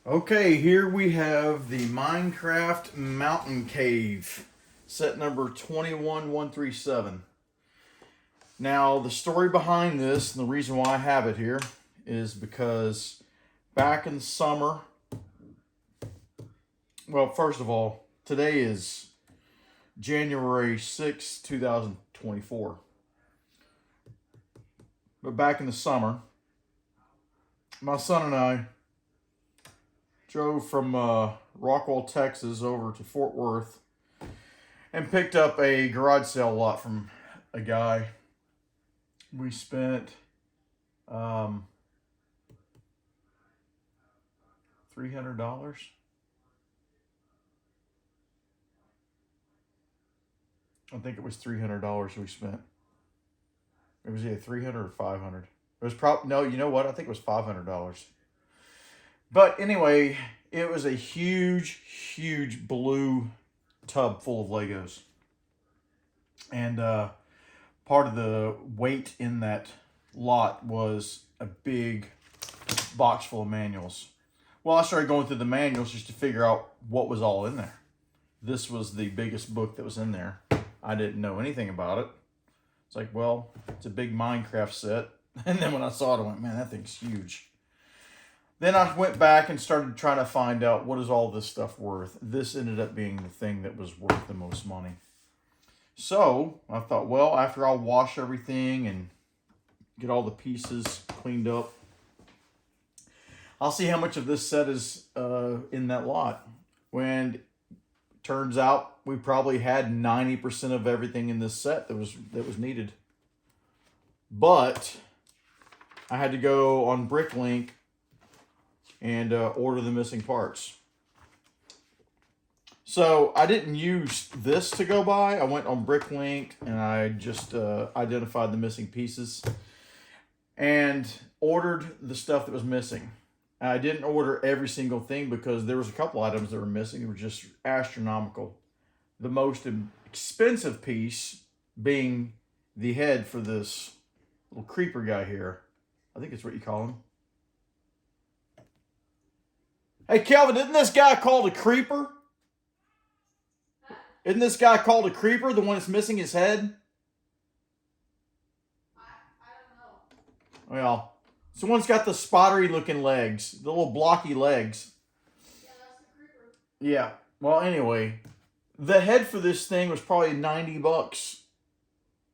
Okay, here we have the Minecraft Mountain Cave, set number 21137. Now, the story behind this, and the reason why I have it here, is because back in the summer, well, first of all, today is January 6, 2024. But back in the summer, my son and I drove from Rockwall, Texas over to Fort Worth and picked up a garage sale lot from a guy. We spent $300. I think it was $300 we spent. It was either 300 or 500. It was probably no. You know what? I think it was $500. But anyway, it was a huge, huge blue tub full of Legos, and part of the weight in that lot was a big box full of manuals. Well, I started going through the manuals just to figure out what was all in there. This was the biggest book that was in there. I didn't know anything about it. It's like, well, it's a big Minecraft set. And then when I saw it, I went, man, that thing's huge. Then I went back and started trying to find out what is all this stuff worth. This ended up being the thing that was worth the most money. So I thought, well, after I'll wash everything and get all the pieces cleaned up, I'll see how much of this set is in that lot. When turns out we probably had 90% of everything in this set that was needed. But I had to go on Bricklink and order the missing parts. So I didn't use this to go by. I went on Bricklink and I just identified the missing pieces and ordered the stuff that was missing. I didn't order every single thing because there was a couple items that were missing. They were just astronomical. The most expensive piece being the head for this little creeper guy here. I think that's what you call him. Hey, Kelvin, isn't this guy called a creeper? Isn't this guy called a creeper, the one that's missing his head? I don't know. Well, this one's got the spottery looking legs, the little blocky legs. Yeah, that's the creeper. Yeah. Well, anyway, the head for this thing was probably $90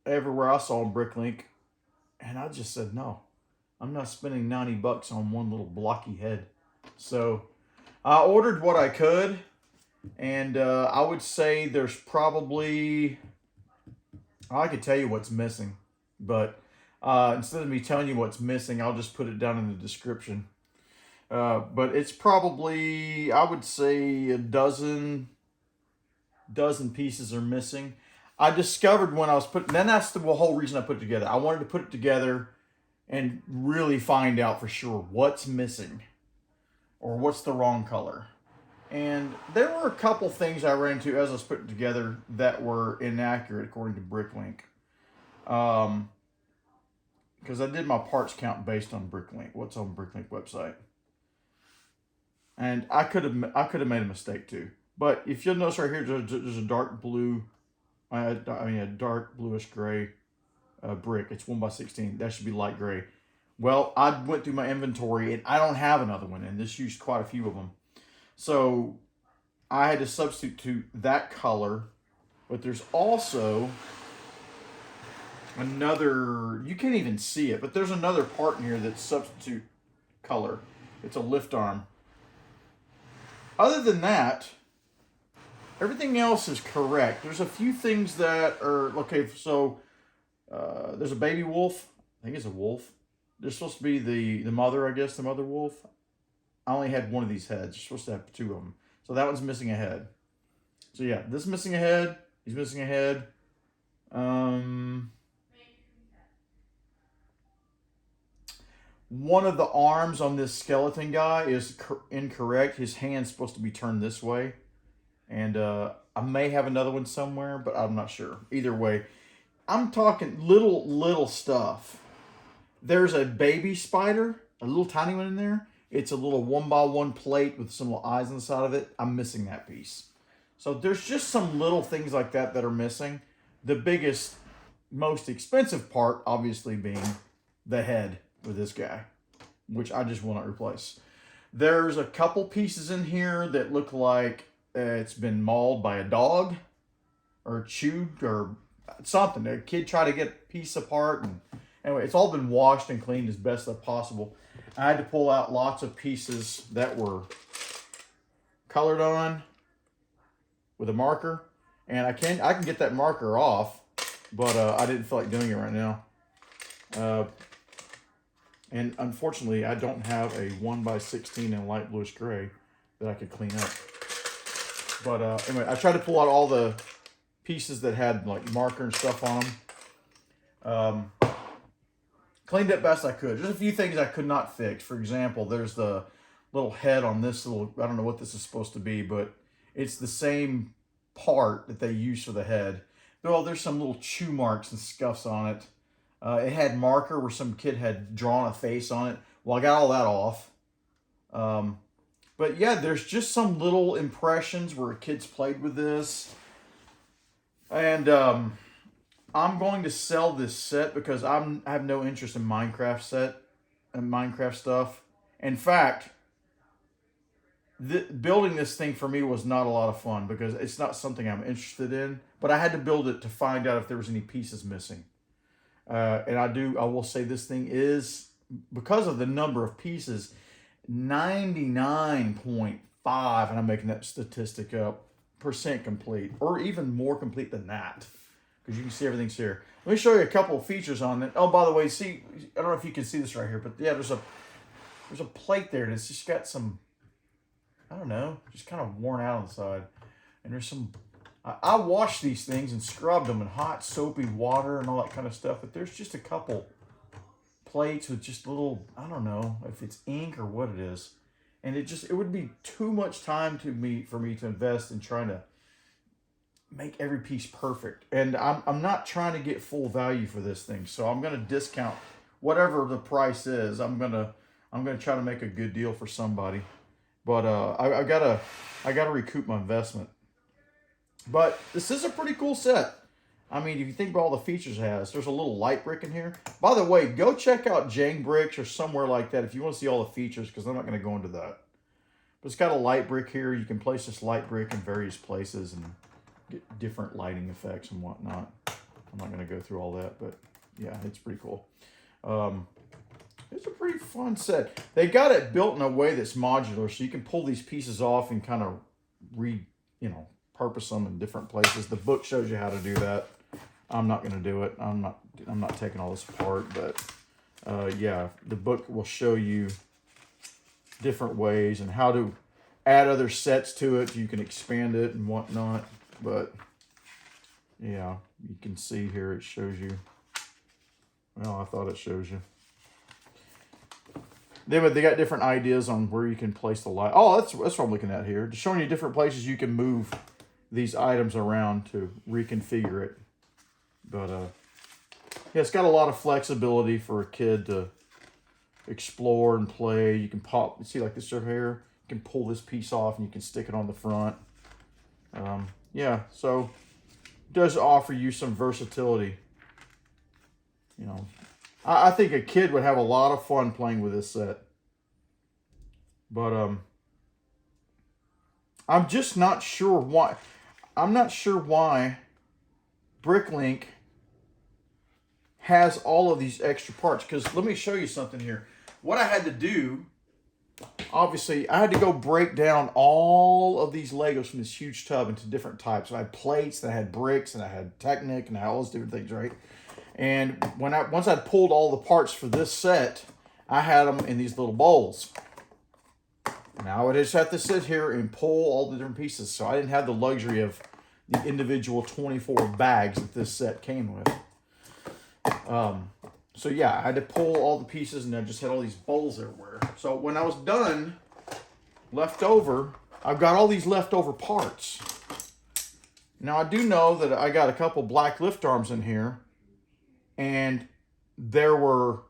everywhere I saw on Bricklink. And I just said, no, I'm not spending $90 on one little blocky head. So I ordered what I could. And I would say there's probably, I could tell you what's missing. But instead of me telling you what's missing, I'll just put it down in the description. But it's probably, I would say, a dozen pieces are missing. I discovered when I was putting, then that's the whole reason I put it together. I wanted to put it together and really find out for sure what's missing or what's the wrong color. And there were a couple things I ran into as I was putting it together that were inaccurate according to Bricklink. Because I did my parts count based on Bricklink, what's on Bricklink website. And I could have made a mistake too. But if you'll notice right here, there's a dark blue, a dark bluish gray brick. It's 1x16. That should be light gray. Well, I went through my inventory and I don't have another one, and this used quite a few of them. So I had to substitute that color, but there's also another, you can't even see it, but there's another part in here that's substitute color. It's a lift arm. Other than that, everything else is correct. There's a few things that are, okay, so there's a baby wolf. I think it's a wolf. There's supposed to be the mother, I guess, the mother wolf. I only had one of these heads. You're supposed to have two of them. So that one's missing a head. So yeah, this is missing a head. He's missing a head. One of the arms on this skeleton guy is incorrect. His hand's supposed to be turned this way. And I may have another one somewhere, but I'm not sure. Either way, I'm talking little stuff. There's a baby spider, a little tiny one in there. It's a little 1x1 plate with some little eyes on the side of it. I'm missing that piece. So there's just some little things like that are missing. The biggest, most expensive part, obviously, being the head with this guy, which I just will not replace. There's a couple pieces in here that look like it's been mauled by a dog or chewed or something. A kid tried to get a piece apart, and anyway, it's all been washed and cleaned as best as possible. I had to pull out lots of pieces that were colored on with a marker, and I can get that marker off, but I didn't feel like doing it right now. And unfortunately, I don't have a 1x16 in light bluish gray that I could clean up. But anyway, I tried to pull out all the pieces that had like marker and stuff on them. Cleaned up best I could. There's a few things I could not fix. For example, there's the little head on this little, I don't know what this is supposed to be, but it's the same part that they use for the head. Well, there's some little chew marks and scuffs on it. It had marker where some kid had drawn a face on it. Well, I got all that off. But yeah, there's just some little impressions where kids played with this. And I'm going to sell this set because I have no interest in Minecraft set and Minecraft stuff. In fact, building this thing for me was not a lot of fun because it's not something I'm interested in. But I had to build it to find out if there was any pieces missing. And I will say this thing is, because of the number of pieces, 99.5, and I'm making that statistic up, % complete, or even more complete than that, because you can see everything's here. Let me show you a couple of features on it. Oh, by the way, see, I don't know if you can see this right here, but yeah, there's a plate there, and it's just got some, I don't know, just kind of worn out on the side. And there's some, I washed these things and scrubbed them in hot, soapy water and all that kind of stuff, but there's just a couple plates with just little, I don't know if it's ink or what it is. And it would be too much time for me to invest in trying to make every piece perfect. And I'm not trying to get full value for this thing, so I'm going to discount whatever the price is. I'm gonna try to make a good deal for somebody. But I gotta recoup my investment. But this is a pretty cool set. I mean, if you think about all the features it has, there's a little light brick in here. By the way, go check out Jang Bricks or somewhere like that if you want to see all the features, because I'm not going to go into that. But it's got a light brick here. You can place this light brick in various places and get different lighting effects and whatnot. I'm not going to go through all that, but yeah, it's pretty cool. It's a pretty fun set. They got it built in a way that's modular, so you can pull these pieces off and kind of purpose them in different places. The book shows you how to do that. I'm not going to do it. I'm not taking all this apart, but yeah, the book will show you different ways and how to add other sets to it. You can expand it and whatnot. But yeah, you can see here it shows you. Well, I thought it shows you. They got different ideas on where you can place the light. Oh, that's what I'm looking at here. Just showing you different places you can move these items around to reconfigure it. But yeah, it's got a lot of flexibility for a kid to explore and play. You can pop, see like this over here, you can pull this piece off and you can stick it on the front. Yeah, so it does offer you some versatility. You know, I think a kid would have a lot of fun playing with this set. But I'm just not sure why. I'm not sure why Bricklink has all of these extra parts. Because let me show you something here. What I had to do, obviously, I had to go break down all of these Legos from this huge tub into different types. So I had plates, and I had bricks, and I had Technic, and I had all those different things, right? And once I'd pulled all the parts for this set, I had them in these little bowls. Now I would just have to sit here and pull all the different pieces. So I didn't have the luxury of the individual 24 bags that this set came with. So yeah, I had to pull all the pieces and I just had all these bowls everywhere. So when I was done, left over, I've got all these leftover parts. Now I do know that I got a couple black lift arms in here. And there were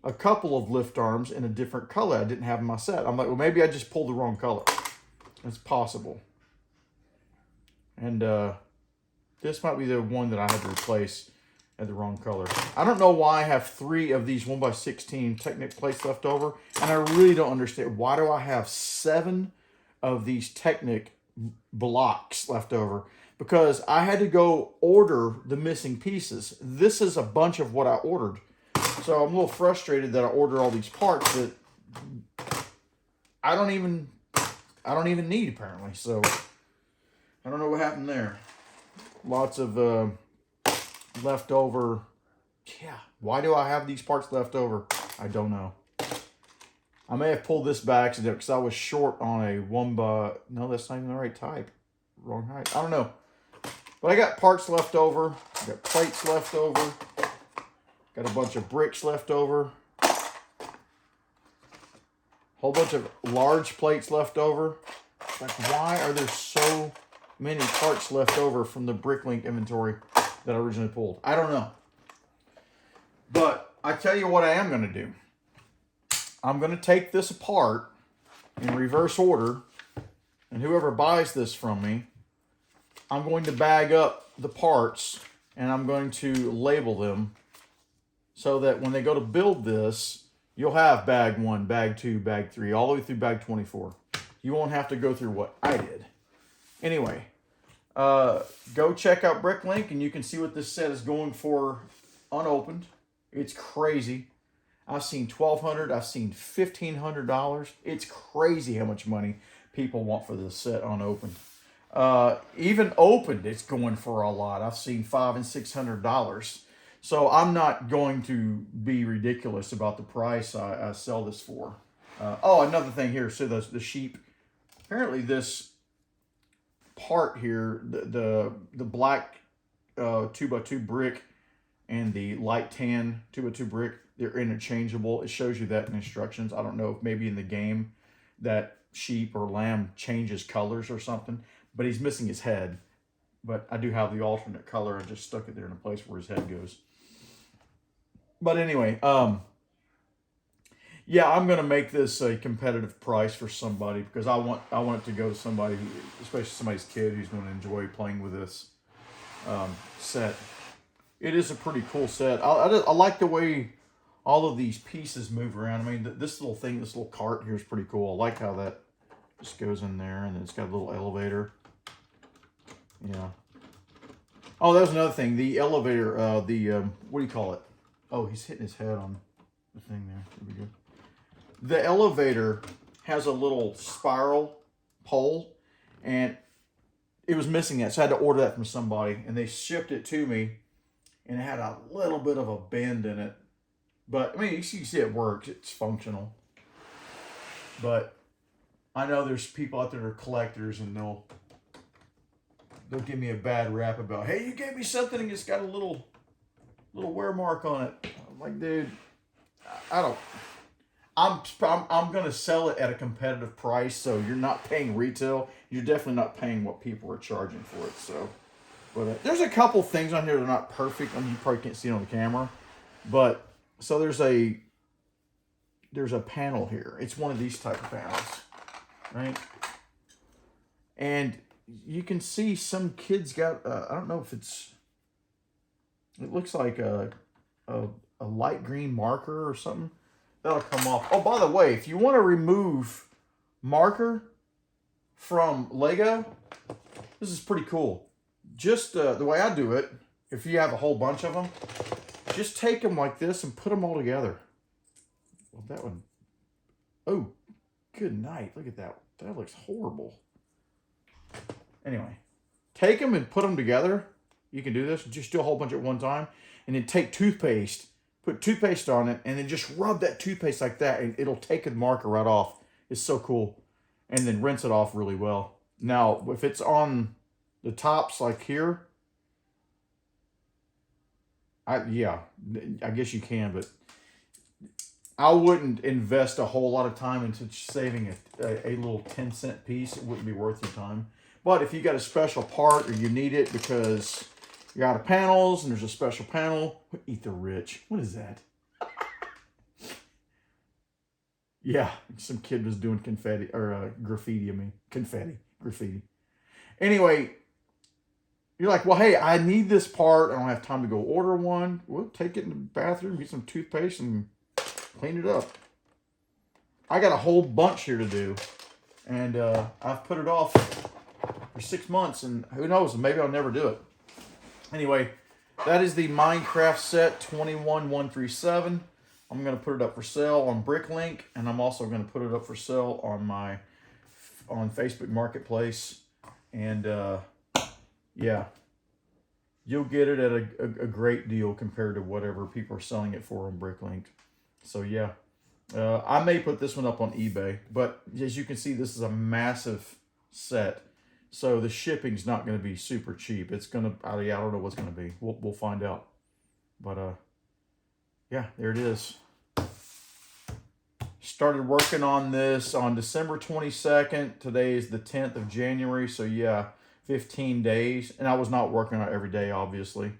a couple of lift arms in a different color I didn't have in my set. I'm like, well, maybe I just pulled the wrong color. It's possible. And this might be the one that I had to replace at the wrong color. I don't know why I have 3 of these 1x16 Technic plates left over, and I really don't understand. Why do I have 7 of these Technic blocks left over? Because I had to go order the missing pieces. This is a bunch of what I ordered. So I'm a little frustrated that I ordered all these parts that I don't even need, apparently. So I don't know what happened there. Lots of leftover. Yeah, why do I have these parts left over? I don't know. I may have pulled this by accident because I was short on a 1x. No, that's not even the right type. Wrong height. I don't know. But I got parts left over. I got plates left over. Got a bunch of bricks left over. Whole bunch of large plates left over. Like, why are there so many parts left over from the Bricklink inventory that I originally pulled? I don't know. But I tell you what I am going to do. I'm going to take this apart in reverse order. And whoever buys this from me, I'm going to bag up the parts and I'm going to label them so that when they go to build this, you'll have bag 1, bag 2, bag 3, all the way through bag 24. You won't have to go through what I did. Anyway, go check out Bricklink and you can see what this set is going for unopened. It's crazy. I've seen $1,200. I've seen $1,500. It's crazy how much money people want for this set unopened. Even opened, it's going for a lot. I've seen $500 and $600. So I'm not going to be ridiculous about the price I sell this for. Oh, another thing here. So the sheep. Apparently, this part here, the black 2x2 brick and the light tan 2x2 brick, they're interchangeable. It shows you that in instructions. I don't know if maybe in the game that sheep or lamb changes colors or something, but he's missing his head. But I do have the alternate color. I just stuck it there in a place where his head goes. But anyway, yeah, I'm gonna make this a competitive price for somebody because I want it to go to somebody, especially somebody's kid who's going to enjoy playing with this set. It is a pretty cool set. I like the way all of these pieces move around. I mean, this little thing, this little cart here is pretty cool. I like how that just goes in there, and it's got a little elevator. Yeah. Oh, that was another thing. The elevator, what do you call it? Oh, he's hitting his head on the thing there. There we go. The elevator has a little spiral pole, and it was missing that, so I had to order that from somebody, and they shipped it to me, and it had a little bit of a bend in it. But, I mean, you see it works. It's functional. But I know there's people out there that are collectors, and they'll give me a bad rap about, hey, you gave me something and it's got a little wear mark on it. I'm like, dude, I'm gonna sell it at a competitive price, so you're not paying retail. You're definitely not paying what people are charging for it. So, but there's a couple things on here that are not perfect. I mean, you probably can't see it on the camera, but so there's a panel here. It's one of these type of panels, right? And you can see some kids got, I don't know if it looks like a light green marker or something. That'll come off. Oh, by the way, if you want to remove marker from Lego, this is pretty cool. Just the way I do it, if you have a whole bunch of them, just take them like this and put them all together. Well, that one, oh, good night. Look at that. That looks horrible. Anyway, take them and put them together. You can do this. Just do a whole bunch at one time. And then take toothpaste, put toothpaste on it, and then just rub that toothpaste like that, and it'll take the marker right off. It's so cool. And then rinse it off really well. Now, if it's on the tops like here, I guess you can, but I wouldn't invest a whole lot of time into saving a little 10-cent piece. It wouldn't be worth your time. But if you got a special part or you need it because you're out of panels and there's a special panel, eat the rich. What is that? Yeah, some kid was doing confetti or graffiti. I mean, graffiti. Anyway, you're like, well, hey, I need this part. I don't have time to go order one. We'll take it in the bathroom, get some toothpaste, and clean it up. I got a whole bunch here to do, and I've put it off for 6 months, and who knows, maybe I'll never do it. Anyway, that is the Minecraft set 21137. I'm going to put it up for sale on Bricklink, and I'm also going to put it up for sale on Facebook Marketplace. And yeah, you'll get it at a great deal compared to whatever people are selling it for on Bricklink. So yeah, I may put this one up on eBay, but as you can see, this is a massive set. So the shipping's not going to be super cheap. It's going to, I don't know what's going to be. We'll find out. But yeah, there it is. Started working on this on December 22nd. Today is the 10th of January. So yeah, 15 days. And I was not working on it every day, obviously.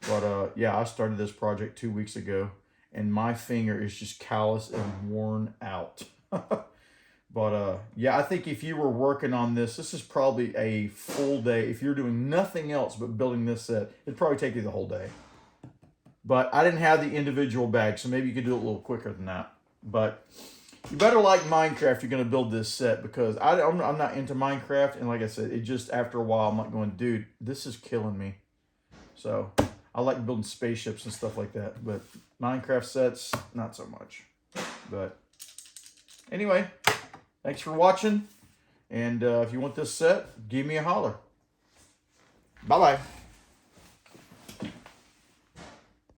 But yeah, I started this project 2 weeks ago. And my finger is just callous and worn out. But yeah, I think if you were working on this is probably a full day. If you're doing nothing else but building this set, it'd probably take you the whole day. But I didn't have the individual bags, so maybe you could do it a little quicker than that. But you better like Minecraft if you're going to build this set, because I'm not into Minecraft. And like I said, it just, after a while, I'm like going, dude, this is killing me. So I like building spaceships and stuff like that. But Minecraft sets, not so much. But anyway, thanks for watching. And if you want this set, give me a holler. Bye-bye.